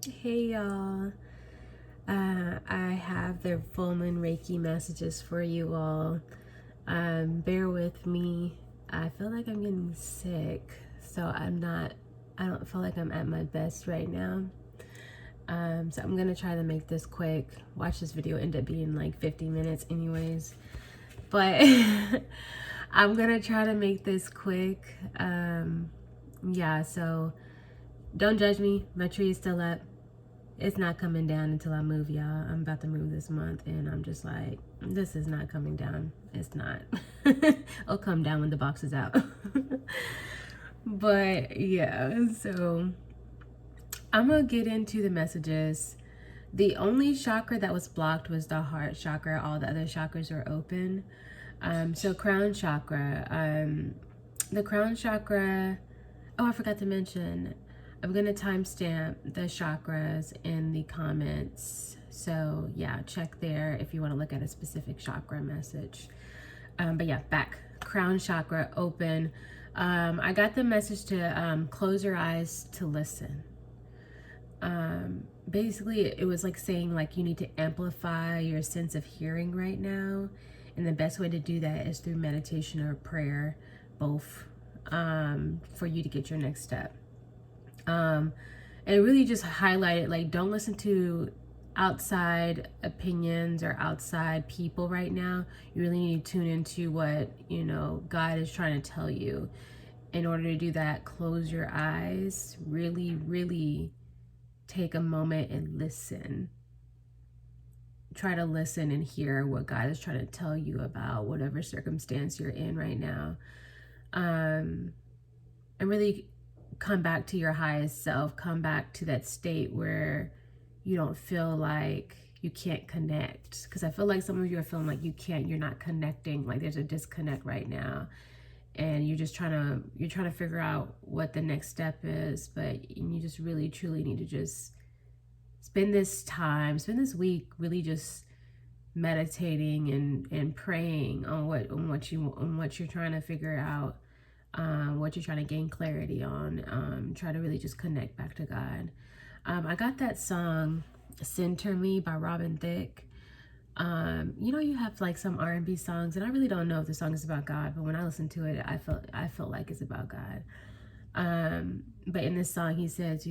Hey y'all, I have the full moon Reiki messages for you all. Bear with me. I feel like I'm getting sick, so I don't feel like I'm at my best right now. So I'm gonna try to make this quick. Watch this video end up being like 50 minutes anyways. But I'm gonna try to make this quick. Yeah, so don't judge me. My tree is still up. It's not coming down until I move, y'all. I'm about to move this month, and I'm just like, this is not coming down. It's not. It'll come down when the box is out. But yeah, so I'm gonna get into the messages. The only chakra that was blocked was the heart chakra. All the other chakras are open. So crown chakra. The crown chakra. Oh, I forgot to mention. I'm gonna timestamp the chakras in the comments. So yeah, check there if you want to look at a specific chakra message. But yeah, back crown chakra open. I got the message to close your eyes to listen. Basically it was like saying like you need to amplify your sense of hearing right now, and the best way to do that is through meditation or prayer, both, for you to get your next step. And it really just highlighted like don't listen to outside opinions or outside people right now. You really need to tune into what God is trying to tell you. In order to do that, close your eyes, really take a moment and listen. Try to listen and hear what God is trying to tell you about whatever circumstance you're in right now. And really come back to your highest self. Come back to that state where you don't feel like you can't connect. Because I feel like some of you are feeling like you're not connecting. Like there's a disconnect right now. And you're trying to figure out what the next step is. But you just really, truly need to just spend this week really just meditating and praying on what you're trying to figure out, what you're trying to gain clarity on. Try to really just connect back to God. I got that song "Center Me" by Robin Thicke. You have like some R&B songs, and I really don't know if the song is about God, but when I listen to it, I felt like it's about God. But in this song, he says,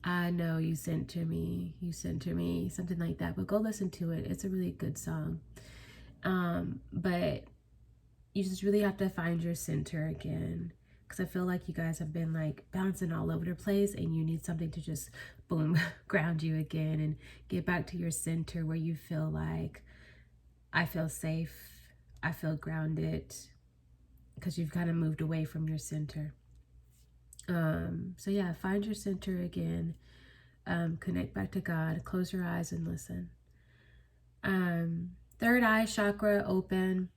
I know you center me, something like that. But go listen to it. It's a really good song. But you just really have to find your center again. Because I feel like you guys have been like bouncing all over the place, and you need something to just boom, ground you again and get back to your center where you feel like, I feel safe, I feel grounded, because you've kind of moved away from your center. So yeah, find your center again. Connect back to God. Close your eyes and listen. Third eye chakra open.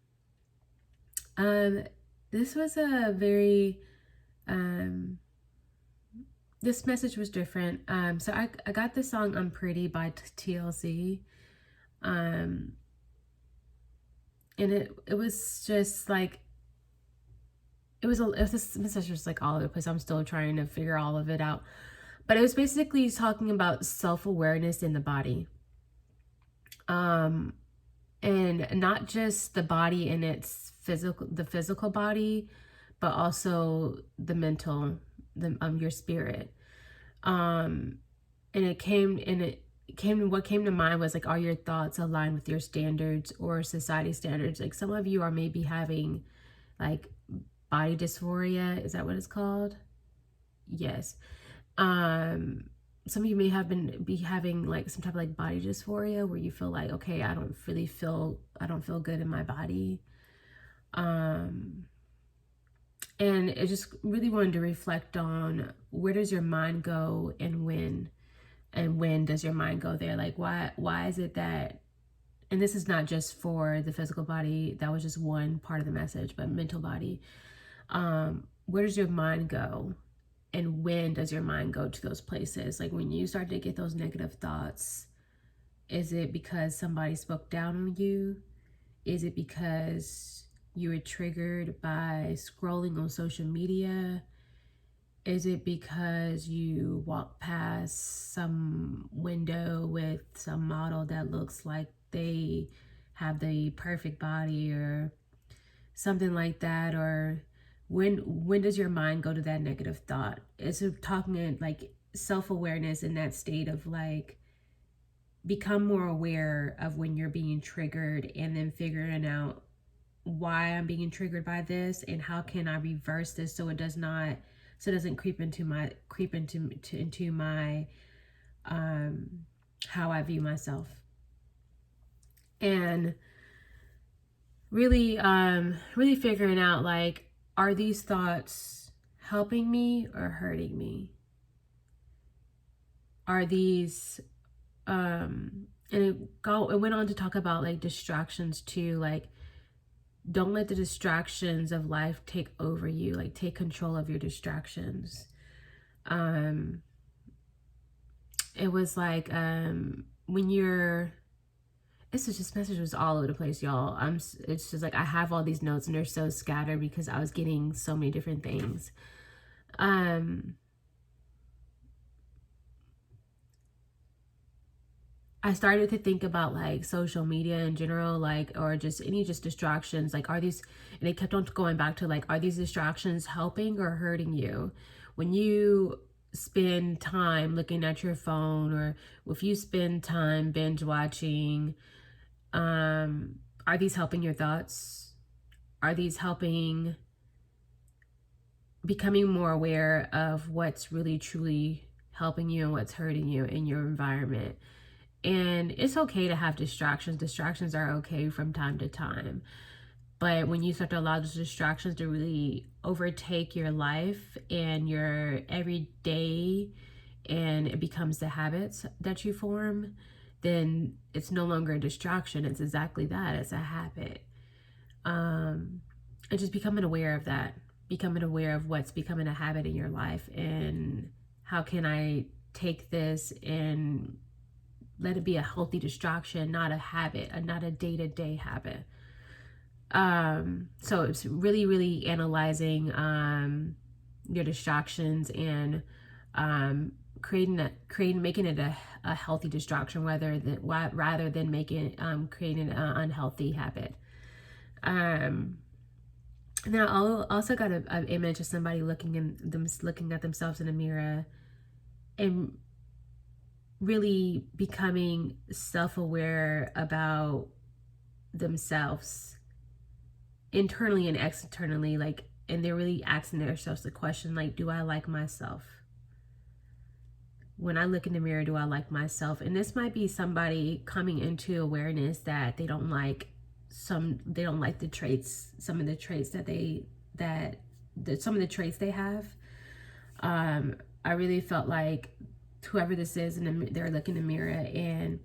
This was a very, this message was different. So I got the song "I'm Pretty" by TLC. And it was just like, this message was like all over the place. I'm still trying to figure all of it out. But it was basically talking about self-awareness in the body. And not just the body in its physical body, but also the mental, your spirit. And what came to mind was like, are your thoughts aligned with your standards or society standards? Like some of you are maybe having like body dysphoria. Is that what it's called? Yes. Some of you may be having like some type of like body dysphoria where you feel like, okay, I don't feel good in my body. And it just really wanted to reflect on, where does your mind go and when does your mind go there? Like why is it that, and this is not just for the physical body, that was just one part of the message, but mental body. Where does your mind go? And when does your mind go to those places? Like when you start to get those negative thoughts, is it because somebody spoke down on you? Is it because you were triggered by scrolling on social media? Is it because you walk past some window with some model that looks like they have the perfect body or something like that? Or when does your mind go to that negative thought? Is it talking in like self-awareness in that state of like become more aware of when you're being triggered and then figuring out why I'm being triggered by this and how can I reverse this so it doesn't creep into my how I view myself. And really figuring out like, are these thoughts helping me or hurting me? Are these and it went on to talk about like distractions too, like don't let the distractions of life take over you, like take control of your distractions. um it was like when you're it's just this message was all over the place, y'all. It's just like I have all these notes and they're so scattered because I was getting so many different things. I started to think about like social media in general, like, or just any just distractions. Like, are these, and it kept on going back to like, are these distractions helping or hurting you? When you spend time looking at your phone, or if you spend time binge watching, are these helping your thoughts? Are these helping becoming more aware of what's really truly helping you and what's hurting you in your environment? And it's okay to have distractions. Distractions are okay from time to time. But when you start to allow those distractions to really overtake your life and your everyday, and it becomes the habits that you form, then it's no longer a distraction. It's exactly that. It's a habit. And just becoming aware of that, becoming aware of what's becoming a habit in your life, and how can I take this and let it be a healthy distraction, not a habit, not a day-to-day habit. So it's really analyzing your distractions and making it a healthy distraction rather than making creating an unhealthy habit. And then I also got an image of somebody looking at themselves in a mirror and really becoming self-aware about themselves internally and externally, like, and they're really asking themselves the question, like, do I like myself? When I look in the mirror, do I like myself? And this might be somebody coming into awareness that they don't like some of the traits they have. I really felt like whoever this is, and they're looking in the mirror, and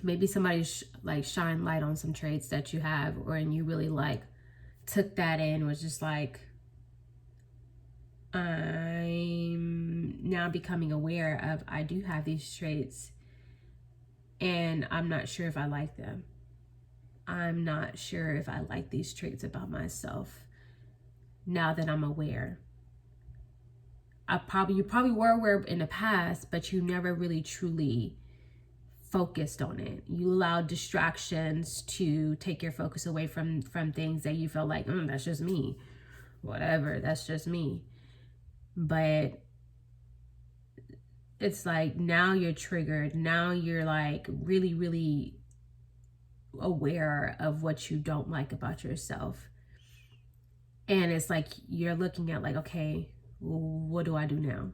maybe somebody like shine light on some traits that you have, and you really like took that in, was just like, I'm now becoming aware of, I do have these traits and I'm not sure if I like them. I'm not sure if I like these traits about myself now that I'm aware. You probably were aware in the past, but you never really truly focused on it. You allowed distractions to take your focus away from things that you felt like, that's just me. Whatever, that's just me. But it's like now you're triggered. Now you're like really aware of what you don't like about yourself. And it's like you're looking at like, okay, what do I do now?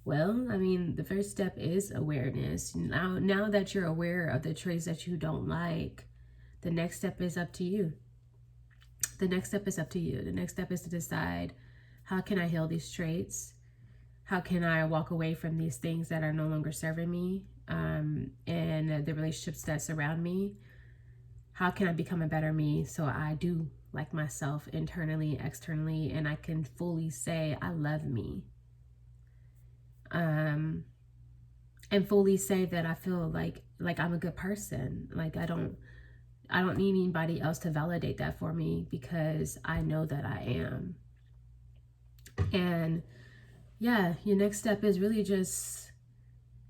Well, I mean, the first step is awareness. Now that you're aware of the traits that you don't like, the next step is up to you. The next step is up to you. The next step is to decide, how can I heal these traits? How can I walk away from these things that are no longer serving me, and the relationships that surround me? How can I become a better me so I do like myself internally, externally, and I can fully say I love me? And fully say that I feel like I'm a good person. Like I don't need anybody else to validate that for me, because I know that I am. And yeah, your next step is really just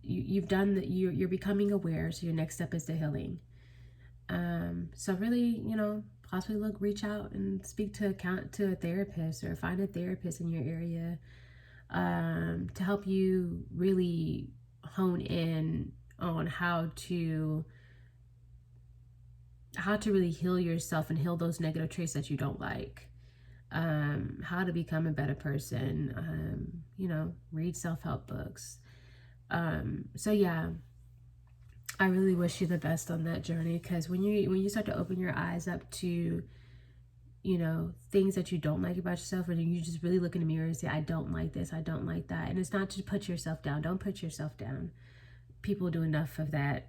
you've done that. You're becoming aware. So your next step is the healing. So really, possibly reach out and speak to a therapist, or find a therapist in your area, to help you really hone in on how to really heal yourself and heal those negative traits that you don't like. How to become a better person. Read self-help books. So yeah, I really wish you the best on that journey, because when you start to open your eyes up to things that you don't like about yourself, or you just really look in the mirror and say, I don't like this, I don't like that. And it's not to put yourself down. Don't put yourself down. People do enough of that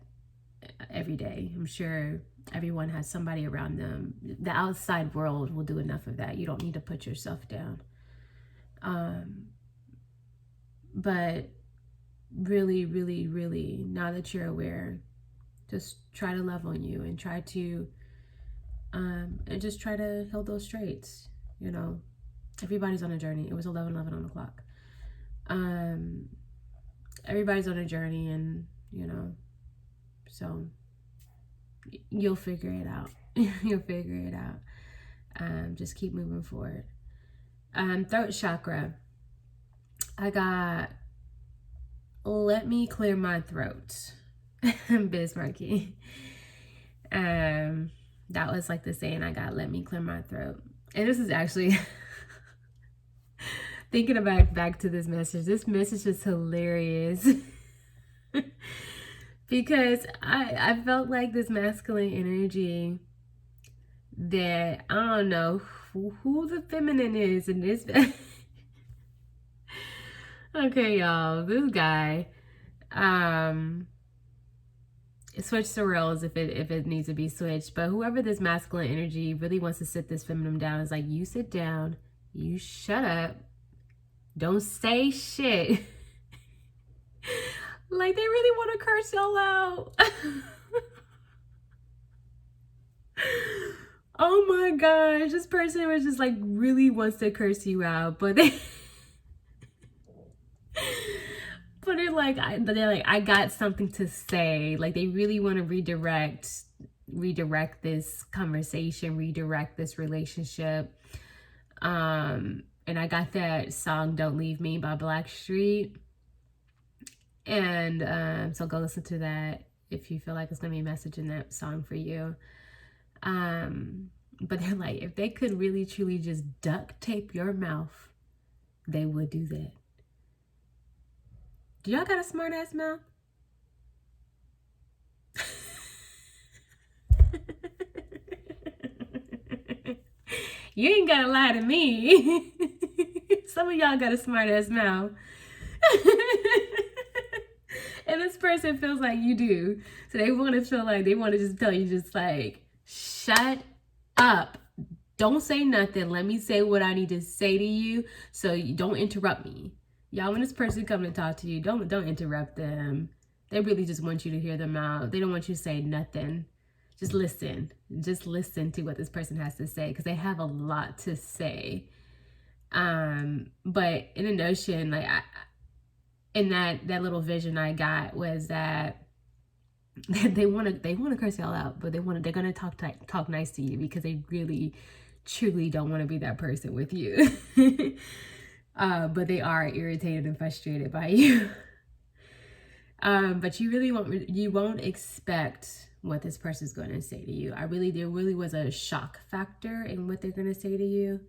every day. I'm sure everyone has somebody around them. The outside world will do enough of that. You don't need to put yourself down. But really, really, really, now that you're aware, just try to love on you, and try to heal those traits. Everybody's on a journey. It was 11:11 on the clock. Everybody's on a journey, and so you'll figure it out. You'll figure it out. Just keep moving forward. Throat chakra. I got, let me clear my throat. Bismarcky. That was like the saying I got, let me clear my throat. And this is actually thinking back to this message. This message is hilarious. Because I felt like this masculine energy that, I don't know who the feminine is in this. Okay, y'all, this guy switch the roles if it needs to be switched. But whoever this masculine energy really wants to sit this feminine down is like, you sit down, you shut up, don't say shit. Like, they really want to curse y'all out. Oh my gosh, this person was just like really wants to curse you out, but they're like, I got something to say. Like, they really want to redirect this conversation, redirect this relationship. And I got that song "Don't Leave Me" by Blackstreet. And so go listen to that if you feel like it's gonna be a message in that song for you. But they're like, if they could really truly just duct tape your mouth, they would do that. Do y'all got a smart ass mouth? You ain't gotta lie to me. Some of y'all got a smart ass mouth. And this person feels like you do. So they want to feel like they want to just tell you, just like, shut up. Don't say nothing. Let me say what I need to say to you, so you don't interrupt me. Y'all, when this person comes to talk to you, don't interrupt them. They really just want you to hear them out. They don't want you to say nothing. Just listen. Just listen to what this person has to say, because they have a lot to say. But in a notion, like, in that little vision I got was that they want to curse y'all out, but they're gonna talk nice to you, because they really truly don't want to be that person with you. But they are irritated and frustrated by you. But you won't expect what this person's going to say to you. There really was a shock factor in what they're going to say to you.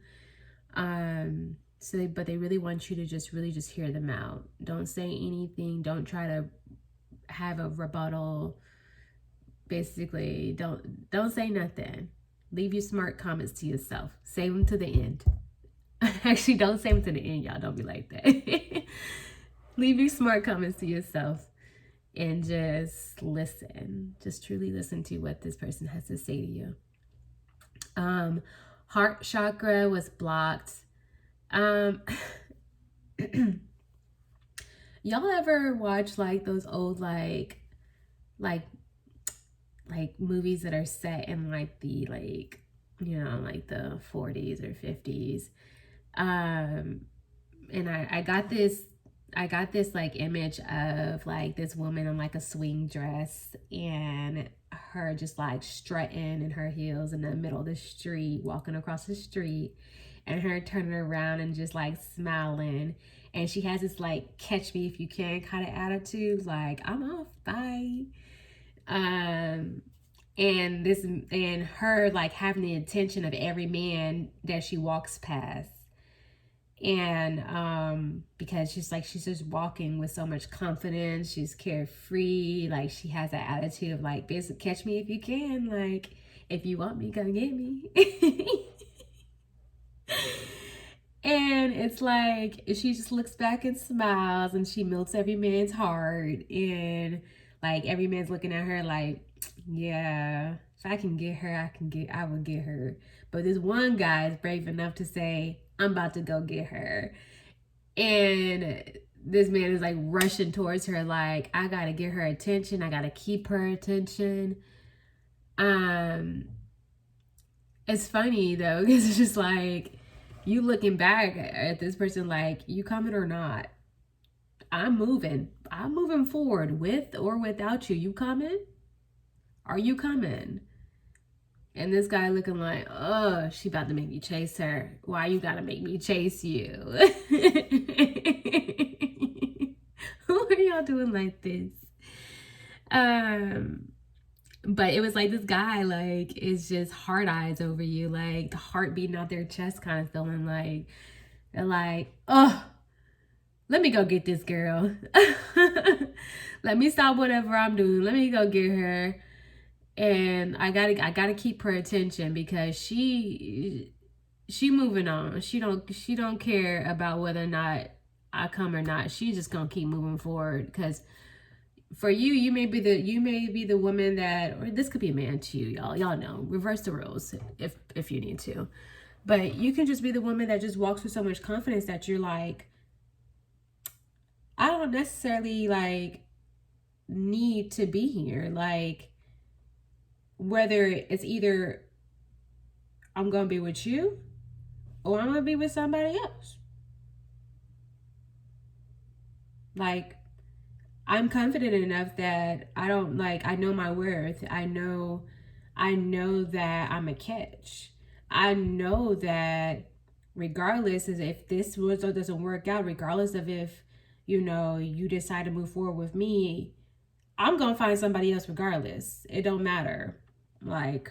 But they really want you to just hear them out. Don't say anything. Don't try to have a rebuttal. Basically, don't say nothing. Leave your smart comments to yourself. Save them to the end. Actually, don't save them to the end, y'all. Don't be like that. Leave your smart comments to yourself and just listen. Just truly listen to what this person has to say to you. Heart chakra was blocked. Y'all ever watch like those old like movies that are set in like the like the 40s or 50s, and I got this like image of like this woman in like a swing dress and her just like strutting in her heels in the middle of the street, walking across the street, and her turning around and just like smiling. And she has this like catch me if you can kind of attitude, like I'm off, bye. Um, and her like having the attention of every man that she walks past. And because she's just walking with so much confidence, she's carefree, like she has that attitude of like, bitch, catch me if you can, like if you want me, come get me. And it's like she just looks back and smiles and she melts every man's heart, and like every man's looking at her like, yeah, if I can get her, I will get her. But this one guy is brave enough to say, I'm about to go get her. And this man is like rushing towards her like, I gotta get her attention, I gotta keep her attention. It's funny though, because it's just like you looking back at this person like, you coming or not? I'm moving forward with or without you. You coming? Are you coming? And this guy looking like, oh, she about to make me chase her. Why you gotta make me chase you? Who are y'all doing like this? But it was like this guy like is just hard eyes over you, like the heart beating out their chest kind of feeling, like they're like, oh, let me go get this girl. Let me stop whatever I'm doing. Let me go get her. And I gotta keep her attention because she moving on. She don't care about whether or not I come or not. She's just gonna keep moving forward. Because for you, you may be the woman that, or this could be a man too, y'all know, reverse the roles if you need to. But you can just be the woman that just walks with so much confidence that you're like, I don't necessarily like need to be here. Like, whether it's either I'm going to be with you or I'm going to be with somebody else. Like, I'm confident enough that I don't like, I know my worth. I know that I'm a catch. I know that regardless of if this was or doesn't work out, regardless of if, you decide to move forward with me, I'm going to find somebody else regardless. It don't matter. Like,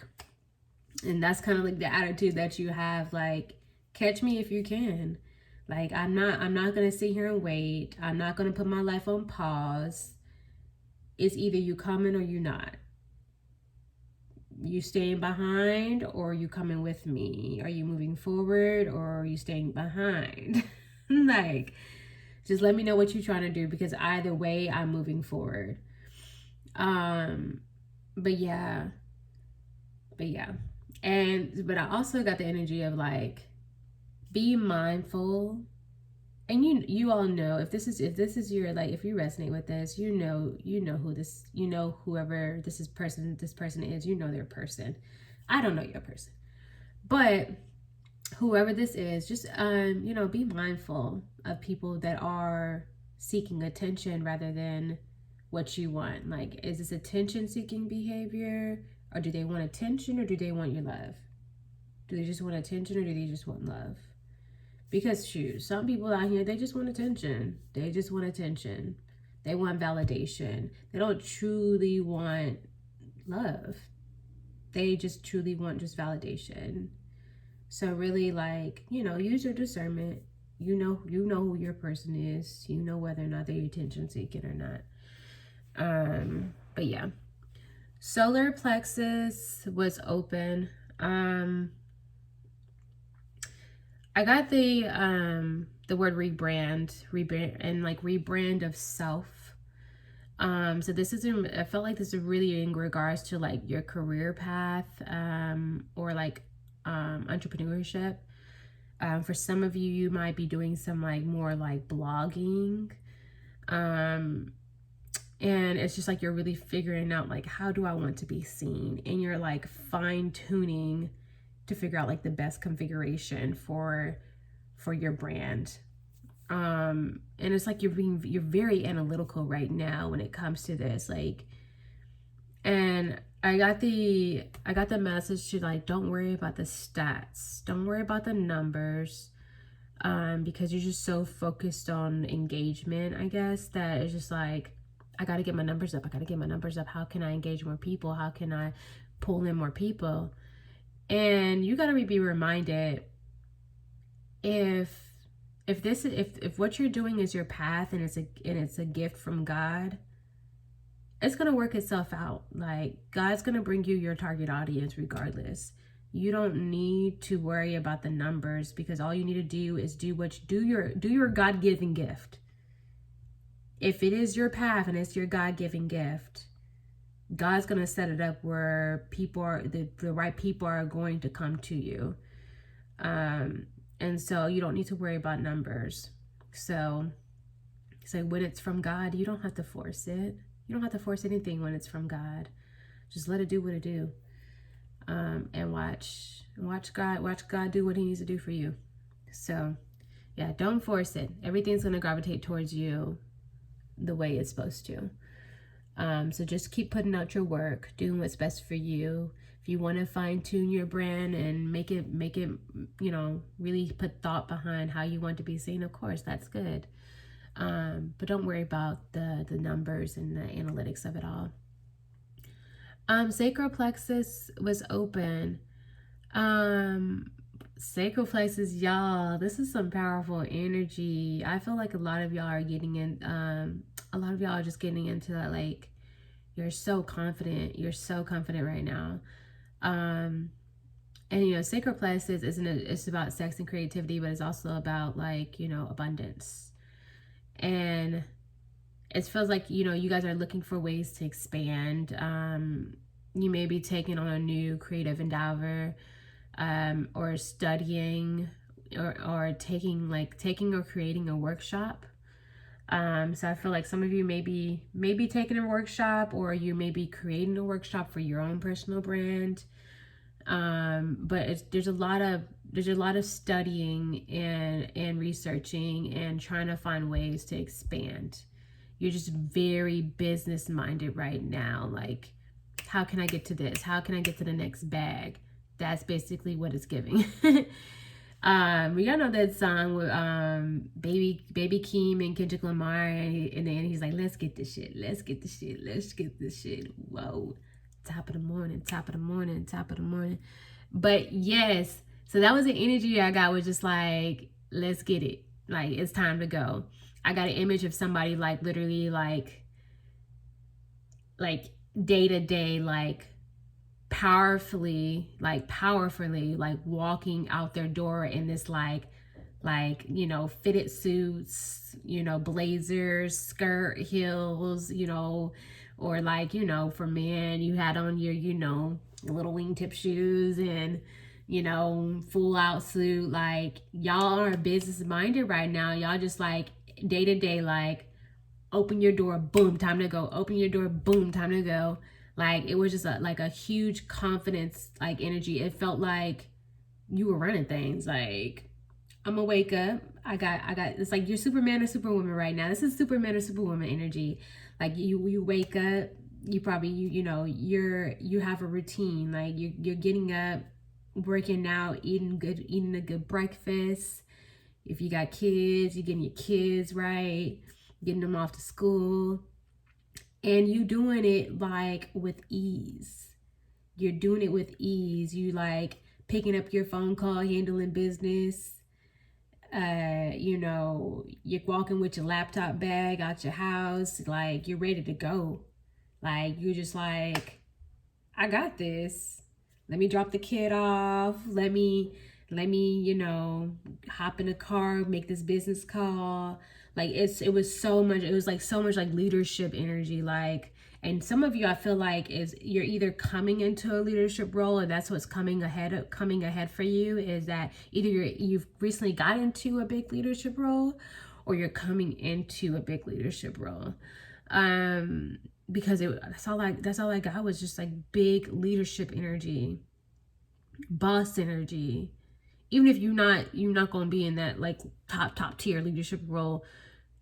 and that's kind of like the attitude that you have, like, catch me if you can. Like, I'm not gonna sit here and wait. I'm not gonna put my life on pause. It's either you coming or you not. You staying behind or you coming with me? Are you moving forward or are you staying behind? Like, just let me know what you're trying to do, because either way I'm moving forward. But yeah. But I also got the energy of like, be mindful. And you all know, if this is your, like, if you resonate with this, you know who this, whoever this person is, their person. I don't know your person, but whoever this is, just be mindful of people that are seeking attention rather than what you want. Like, is this attention seeking behavior, or do they want attention, or do they want your love? Do they just want attention, or do they just want love? Because shoot, some people out here, they just want attention. They just want attention. They want validation. They don't truly want love. They just truly want just validation. So really, like, use your discernment. You know who your person is. You know whether or not they're attention seeking or not. But yeah. Solar plexus was open. I got the word rebrand and like rebrand of self. So this is I felt like this is really in regards to like your career path, or like entrepreneurship. For some of you, you might be doing some like more like blogging. And it's just like you're really figuring out like, how do I want to be seen? And you're like fine tuning to figure out like the best configuration for your brand. And it's like you're very analytical right now when it comes to this, like, and I got the message to, like, don't worry about the stats, don't worry about the numbers, because you're just so focused on engagement, I guess, that it's just like, I got to get my numbers up. I got to get my numbers up. How can I engage more people? How can I pull in more people? And you got to be reminded, if if what you're doing is your path, and it's a gift from God, it's going to work itself out. Like, God's going to bring you your target audience regardless. You don't need to worry about the numbers, because all you need to do is do your God-given gift. If it is your path and it's your God-given gift, God's going to set it up where the right people are going to come to you. And so you don't need to worry about numbers. So when it's from God, you don't have to force it. You don't have to force anything when it's from God. Just let it do what it do. And watch God do what he needs to do for you. So yeah, don't force it. Everything's going to gravitate towards you the way it's supposed to. So just keep putting out your work, doing what's best for you. If you want to fine tune your brand and make it, really put thought behind how you want to be seen, of course, that's good. But don't worry about the numbers and the analytics of it all. Sacral plexus was open. Sacral plexus, y'all, this is some powerful energy. I feel like a lot of y'all are getting in, a lot of y'all are just getting into that, like, you're so confident right now. And sacral plexus it's about sex and creativity, but it's also about, like, abundance. And it feels like, you guys are looking for ways to expand. You may be taking on a new creative endeavor, or studying, or taking or creating a workshop. So I feel like some of you may be taking a workshop, or you may be creating a workshop for your own personal brand. But there's a lot of studying and researching and trying to find ways to expand. You're just very business minded right now. Like, how can I get to this? How can I get to the next bag? That's basically what it's giving. We all know that song with Baby Keem and Kendrick Lamar, and then he's like, let's get this shit. Whoa. Top of the morning. But yes, so that was the energy I got, was just like, let's get it. Like, it's time to go. I got an image of somebody, like, literally, like day to day, like, powerfully, like walking out their door in this like fitted suits, blazers, skirt, heels, or like, for men, you had on your, little wingtip shoes and, full out suit. Like, y'all are business minded right now. Y'all just, like, day to day, like, open your door, boom, time to go. Open your door, boom, time to go. Like, it was just a huge confidence, like, energy. It felt like you were running things. Like, I'm gonna wake up. I got. It's like you're Superman or Superwoman right now. This is Superman or Superwoman energy. Like, you wake up. You probably you have a routine. Like, you're getting up, working out, eating a good breakfast. If you got kids, you're getting your kids right, getting them off to school. And you doing it, like, with ease. You're doing it with ease. You, like, picking up your phone call, handling business. You're walking with your laptop bag out your house. Like, you're ready to go. Like, you're just like, I got this. Let me drop the kid off. Let me, hop in the car, make this business call. Like, it was so much like leadership energy. Like, and some of you, I feel like, you're either coming into a leadership role, or that's what's coming ahead for you, is that either you've recently got into a big leadership role, or you're coming into a big leadership role. Because that's all I got was just, like, big leadership energy, boss energy, even if you're not going to be in that like top tier leadership role,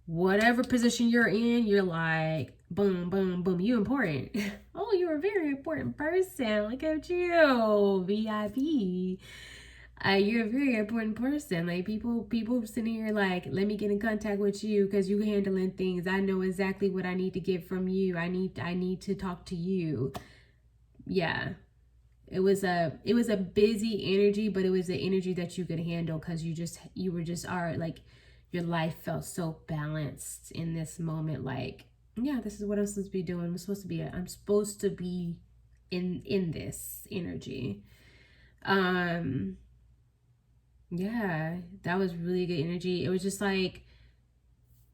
whatever position you're in, you're like, boom, boom, boom, you important. Oh, you're a very important person. Look at you, VIP. You're a very important person. Like people sitting here like, let me get in contact with you because you handling things. I know exactly what I need to get from you. I need to talk to you. Yeah. It was a busy energy, but it was the energy that you could handle because you were just like your life felt so balanced in this moment. Like, yeah, this is what I'm supposed to be doing. I'm supposed to be in this energy. Yeah, that was really good energy. It was just like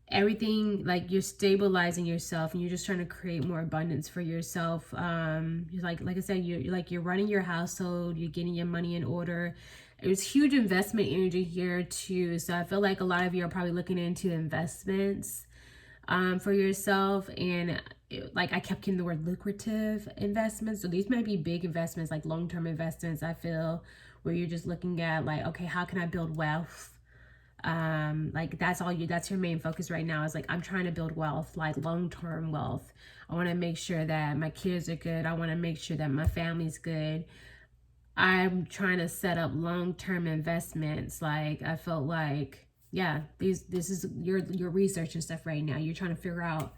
everything, like you're stabilizing yourself and you're just trying to create more abundance for yourself. Like I said, you're running your household, you're getting your money in order. There's huge investment energy here too. So I feel like a lot of you are probably looking into investments for yourself. And like I kept getting the word lucrative investments. So these might be big investments, like long-term investments, I feel, where you're just looking at like, okay, how can I build wealth? Like that's your main focus right now, is like, I'm trying to build wealth, like long-term wealth. I want to make sure that my kids are good. I want to make sure that my family's good. I'm trying to set up long-term investments. Like I felt like, yeah, this is your research and stuff right now. You're trying to figure out,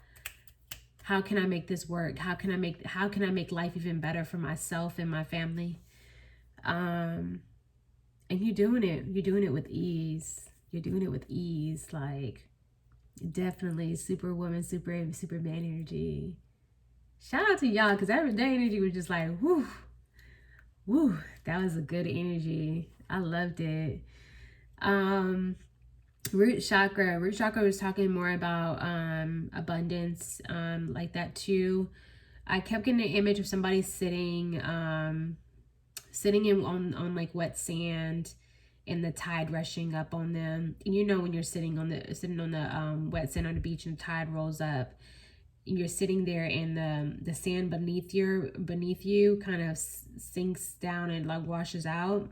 how can I make this work? How can I make life even better for myself and my family? And you're doing it with ease. You're doing it with ease. Like, definitely superwoman, superman energy. Shout out to y'all, because that energy was just like, whoo, that was a good energy. I loved it. Root chakra was talking more about abundance, like that too. I kept getting an image of somebody sitting in on like wet sand, and the tide rushing up on them. And you know, when you're sitting on the wet sand on the beach and the tide rolls up, and you're sitting there, and the sand beneath you kind of sinks down and like washes out,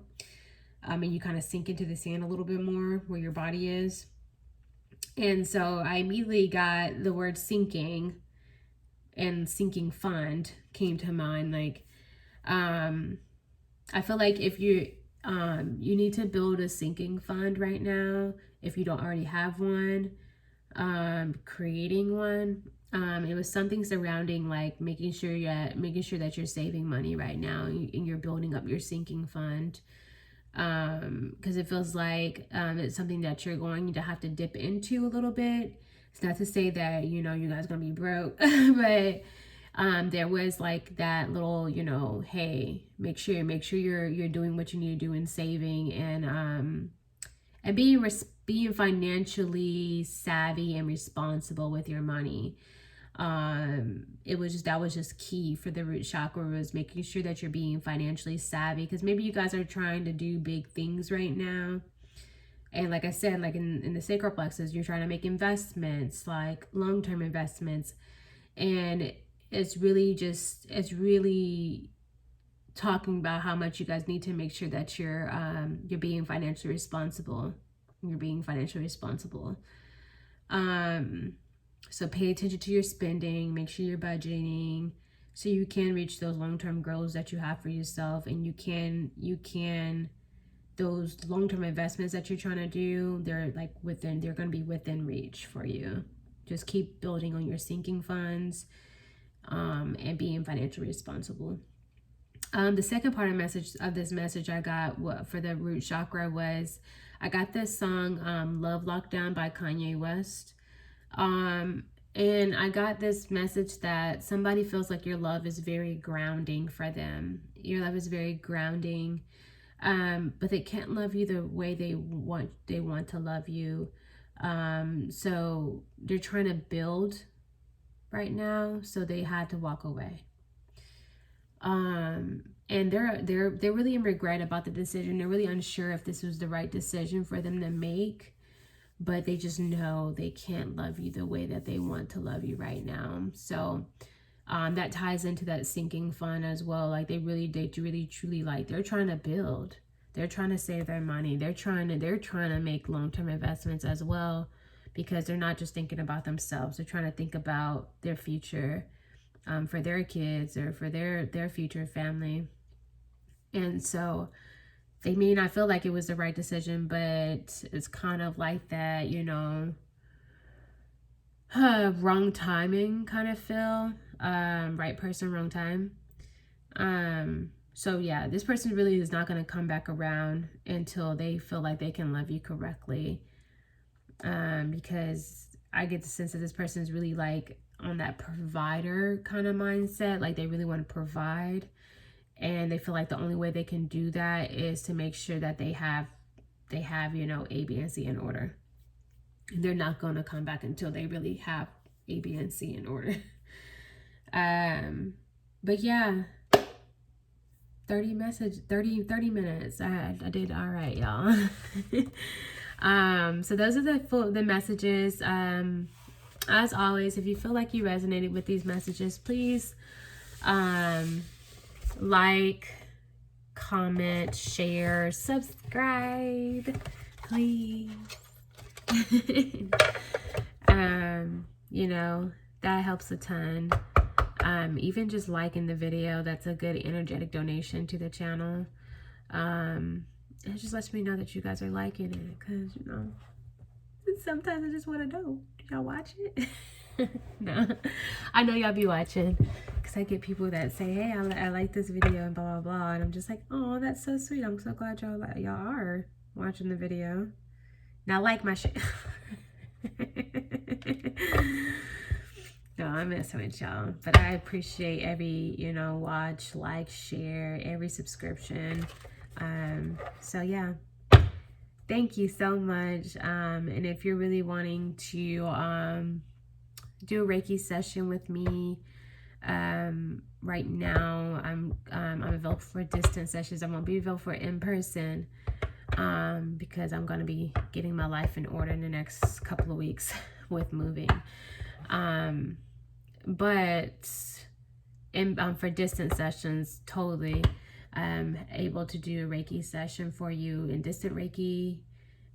and you kind of sink into the sand a little bit more where your body is. And so I immediately got the word sinking, and sinking fund came to mind. Like, I feel like if you need to build a sinking fund right now, if you don't already have one, creating one. It was something surrounding like making sure that you're saving money right now, and you're building up your sinking fund. Because it feels like it's something that you're going to have to dip into a little bit. It's not to say that, you guys are gonna be broke, but there was like that little, hey, make sure you're doing what you need to do in saving, and being financially savvy and responsible with your money. That was just key for the root chakra, was making sure that you're being financially savvy, because maybe you guys are trying to do big things right now. And like I said, like in the sacral plexus, you're trying to make investments, like long-term investments. And it's really talking about how much you guys need to make sure that you're being financially responsible. So pay attention to your spending, make sure you're budgeting, so you can reach those long-term goals that you have for yourself. And you can those long-term investments that you're trying to do, they're going to be within reach for you. Just keep building on your sinking funds, and being financially responsible. The second part of this message I got for the root chakra was, I got this song, Love Lockdown by Kanye West. And I got this message that somebody feels like your love is very grounding for them. Your love is very grounding, but they can't love you the way they want to love you. So they're trying to build right now, so they had to walk away. And they're really in regret about the decision. They're really unsure if this was the right decision for them to make, but they just know they can't love you the way that they want to love you right now. So that ties into that sinking fund as well. Like they really truly, like, they're trying to build. They're trying to save their money. They're trying to make long-term investments as well, because they're not just thinking about themselves. They're trying to think about their future, for their kids or for their future family. And so they may not feel like it was the right decision, but it's kind of like that, you know, wrong timing kind of feel. Right person, wrong time. So yeah, this person really is not going to come back around until they feel like they can love you correctly. Because I get the sense that this person is really like on that provider kind of mindset. Like they really want to provide, and they feel like the only way they can do that is to make sure that they have, you know, A, B, and C in order. And they're not going to come back until they really have A, B, and C in order. But yeah, 30 minutes. I did all right, y'all. So those are the messages. As always, if you feel like you resonated with these messages, please like, comment, share, subscribe, please. You know, that helps a ton. Even just liking the video, that's a good energetic donation to the channel. It just lets me know that you guys are liking it, because, you know, sometimes I just want to know, do y'all watch it? No, I know y'all be watching, because I get people that say, hey, I like this video and blah, blah, blah. And I'm just like, oh, that's so sweet. I'm so glad y'all are watching the video. Now like my shit. No, I'm messing with y'all, but I appreciate every, you know, watch, like, share, every subscription. So yeah, thank you so much. And if you're really wanting to do a Reiki session with me, right now I'm available for distance sessions. I won't be available for in person, because I'm going to be getting my life in order in the next couple of weeks with moving. But for distance sessions, totally able to do a Reiki session for you. In distant Reiki,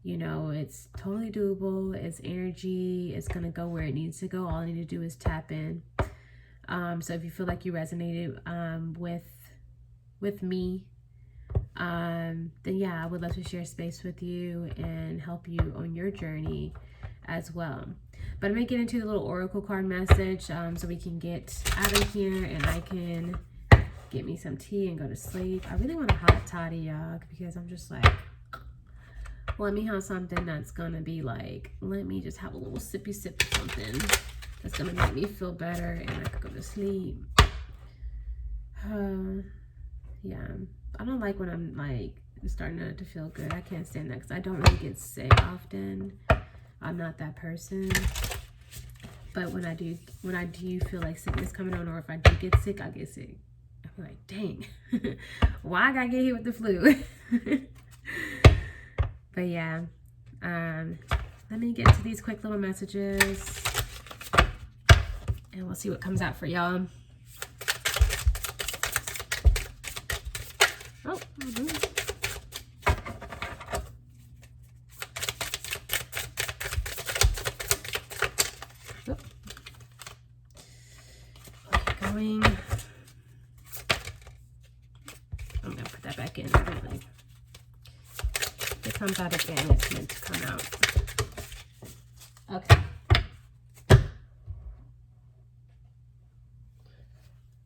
you know, it's totally doable. It's energy. It's going to go where it needs to go. All I need to do is tap in. So if you feel like you resonated with me, then yeah, I would love to share space with you and help you on your journey as well. But I'm going to get into the little oracle card message, so we can get out of here and I can get me some tea and go to sleep. I really want a hot toddy, y'all, because I'm just like, let me have something that's going to be like, let me just have a little sippy sip of something that's going to make me feel better and I could go to sleep. Yeah, I don't like when I'm like starting not to feel good. I can't stand that, because I don't really get sick often. I'm not that person. But when I do feel like sickness coming on, or if I do get sick, I get sick. I feel like, dang, why I gotta get hit with the flu? But yeah, let me get to these quick little messages and we'll see what comes out for y'all. Oh, going. I'm gonna put that back in. Really, if it comes out again, it's meant to come out. Okay.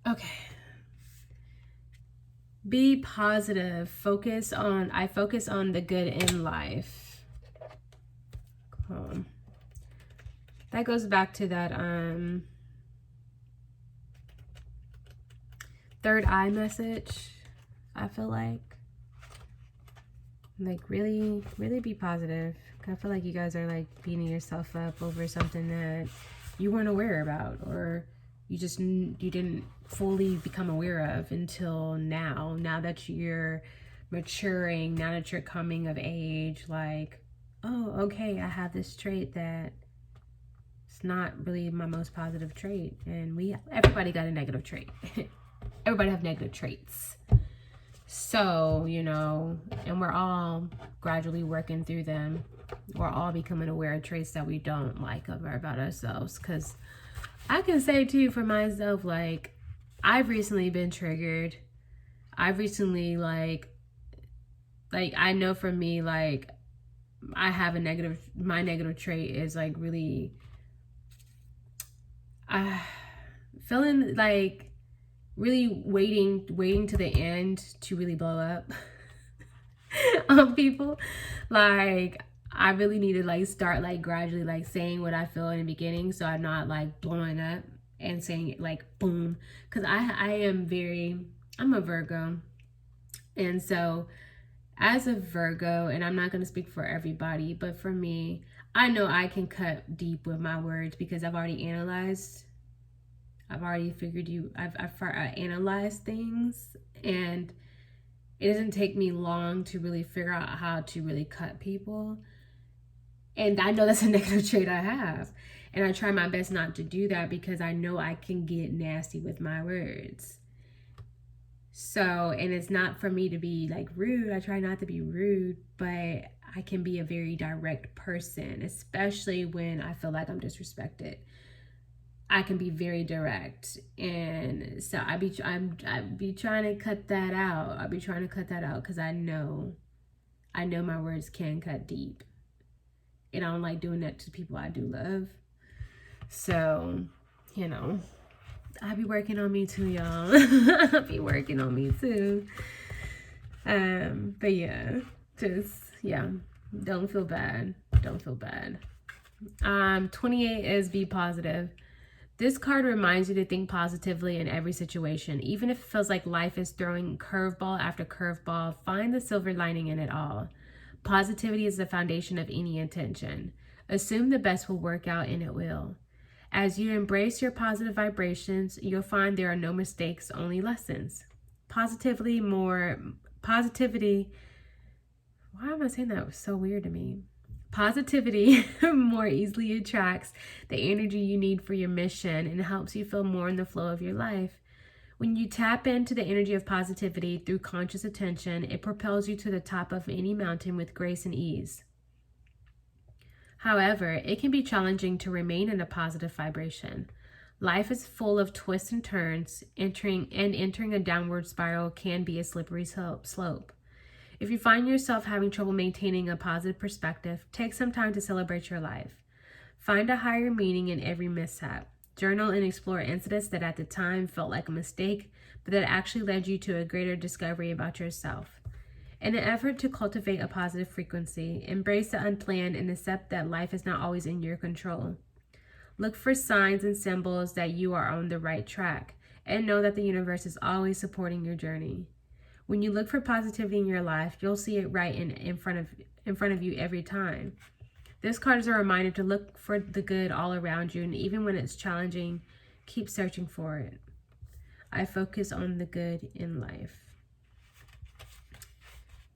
Okay. Be positive. I focus on the good in life. That goes back to that third eye message. I feel like really be positive. I feel like you guys are like beating yourself up over something that you weren't aware about, or you didn't fully become aware of until now that you're maturing, now that you're coming of age. Like, oh, okay, I have this trait that it's not really my most positive trait, and everybody got a negative trait. Everybody have negative traits. So, you know, and we're all gradually working through them. We're all becoming aware of traits that we don't like about ourselves. Because I can say too for myself, like, I've recently been triggered. I've recently, like I know for me, like, I have my negative trait is like really, feeling like really waiting to the end to really blow up on people. Like, I really need to like start like gradually like saying what I feel in the beginning, so I'm not like blowing up and saying it like boom. Because I'm a Virgo, and so as a Virgo, and I'm not going to speak for everybody, but for me, I know I can cut deep with my words because I've already analyzed. I've already figured I've analyzed things, and it doesn't take me long to really figure out how to really cut people. And I know that's a negative trait I have. And I try my best not to do that because I know I can get nasty with my words. So, and it's not for me to be like rude. I try not to be rude, but I can be a very direct person, especially when I feel like I'm disrespected. I can be very direct, and so I be trying to cut that out. I be trying to cut that out because I know my words can cut deep, and I don't like doing that to people I do love. So, you know, I be working on me too, y'all. I be working on me too. But yeah, don't feel bad. Don't feel bad. 28 is be positive. This card reminds you to think positively in every situation. Even if it feels like life is throwing curveball after curveball, find the silver lining in it all. Positivity is the foundation of any intention. Assume the best will work out, and it will. As you embrace your positive vibrations, you'll find there are no mistakes, only lessons. Positivity, why am I saying that? It was so weird to me. Positivity more easily attracts the energy you need for your mission and helps you feel more in the flow of your life. When you tap into the energy of positivity through conscious attention, it propels you to the top of any mountain with grace and ease. However, it can be challenging to remain in a positive vibration. Life is full of twists and turns, entering a downward spiral can be a slippery slope. If you find yourself having trouble maintaining a positive perspective, take some time to celebrate your life. Find a higher meaning in every mishap. Journal and explore incidents that at the time felt like a mistake, but that actually led you to a greater discovery about yourself. In an effort to cultivate a positive frequency, embrace the unplanned and accept that life is not always in your control. Look for signs and symbols that you are on the right track, and know that the universe is always supporting your journey. When you look for positivity in your life, you'll see it right in front of you every time. This card is a reminder to look for the good all around you, and even when it's challenging, keep searching for it. I focus on the good in life.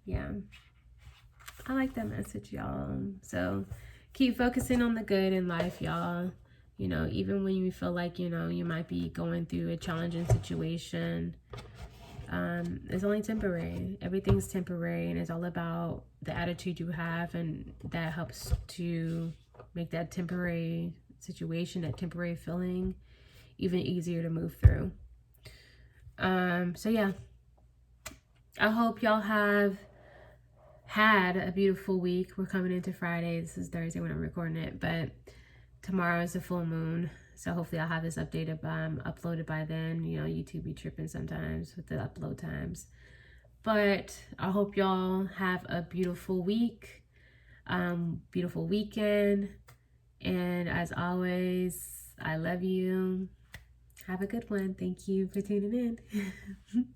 Yeah, I like that message, y'all. So keep focusing on the good in life, y'all. You know, even when you feel like, you know, you might be going through a challenging situation, it's only temporary. Everything's temporary, and it's all about the attitude you have, and that helps to make that temporary situation, that temporary feeling, even easier to move through. So yeah, I hope y'all have had a beautiful week. We're coming into Friday. This is Thursday when I'm recording it, but tomorrow is a full moon. So hopefully I'll have this uploaded by then. You know, YouTube be tripping sometimes with the upload times. But I hope y'all have a beautiful week, beautiful weekend. And as always, I love you. Have a good one. Thank you for tuning in.